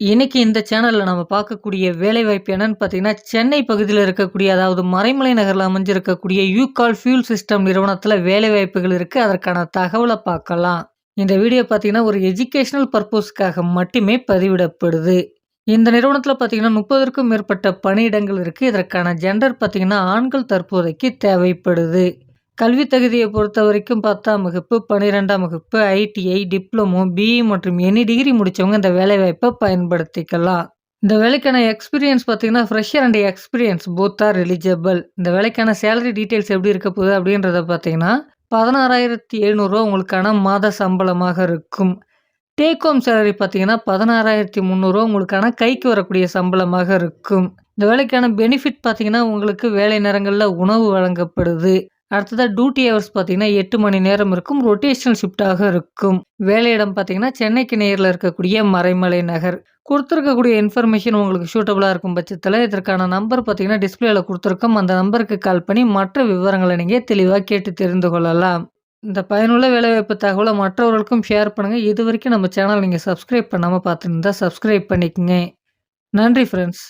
இன்னைக்கு இந்த சேனல்ல நம்ம பார்க்கக்கூடிய வேலைவாய்ப்பு என்னன்னு பார்த்தீங்கன்னா, சென்னை பகுதியில இருக்கக்கூடிய அதாவது மறைமலை நகர்ல அமைஞ்சிருக்கக்கூடிய யூகால் ஃபியூல் சிஸ்டம் நிறுவனத்தில வேலைவாய்ப்புகள் இருக்கு. அதற்கான தகவல பார்க்கலாம். இந்த வீடியோ பார்த்தீங்கன்னா, ஒரு எஜுகேஷனல் பர்ப்போஸ்க்காக மட்டுமே பதிவிடப்படுது. இந்த நிறுவனத்தில பார்த்தீங்கன்னா, 30க்கும் மேற்பட்ட பணியிடங்கள் இருக்கு. இதற்கான ஜெண்டர் பார்த்தீங்கன்னா, ஆண்கள் தற்போதைக்கு தேவைப்படுது. கல்வி தகுதிய பொறுத்தவரைக்கும் 10ஆம் வகுப்பு, 12ஆம் வகுப்பு, ஐடிஐ, டிப்ளமோ, பிஇ மற்றும் எனி டிகிரி முடிச்சவங்க இந்த வேலைவாய்ப்ப பயன்படுத்திக்கலாம். இந்த வேலைக்கான எக்ஸ்பீரியன்ஸ் பார்த்தீங்கன்னா, fresher and experience both are eligible. இந்த வேலைக்கான சேலரி டீட்டெயில்ஸ் எப்படி இருக்க போகுது அப்படின்றத பார்த்தீங்கன்னா, ரூ. 16,700 உங்களுக்கான மாத சம்பளமாக இருக்கும். டேக் ஹோம் சேலரி பார்த்தீங்கன்னா, ரூ. 16,300 உங்களுக்கான கைக்கு வரக்கூடிய சம்பளமாக இருக்கும். இந்த வேலைக்கான பெனிஃபிட் பார்த்தீங்கன்னா, உங்களுக்கு வேலை நேரங்கள்ல உணவு வழங்கப்படுது. அடுத்ததா டியூட்டி ஹவர்ஸ் பார்த்தீங்கன்னா 8 மணி நேரம் இருக்கும். ரொட்டேஷனல் ஷிஃப்ட்டாக இருக்கும். வேலையிடம் பார்த்தீங்கன்னா, சென்னைக்கு நேர்ல இருக்கக்கூடிய மறைமலை நகர். குடுத்திருக்கக்கூடிய இன்ஃபர்மேஷன் உங்களுக்கு சூட்டபிளா இருக்கும் பட்சத்தில, இதற்கான நம்பர் பார்த்தீங்கன்னா, டிஸ்ப்ளேல குடுத்துருக்கோம். அந்த நம்பருக்கு கால் பண்ணி மற்ற விவரங்கள நீங்க தெளிவா கேட்டு தெரிந்து கொள்ளலாம். இந்த பயனுள்ள வேலைவாய்ப்பு தகவல மற்றவர்களுக்கும் ஷேர் பண்ணுங்க. இதுவரைக்கும் நம்ம சேனல் நீங்க சப்ஸ்கிரைப் பண்ணாம பார்த்துருந்தா சப்ஸ்கிரைப் பண்ணிக்கங்க. நன்றி ஃபிரெண்ட்ஸ்.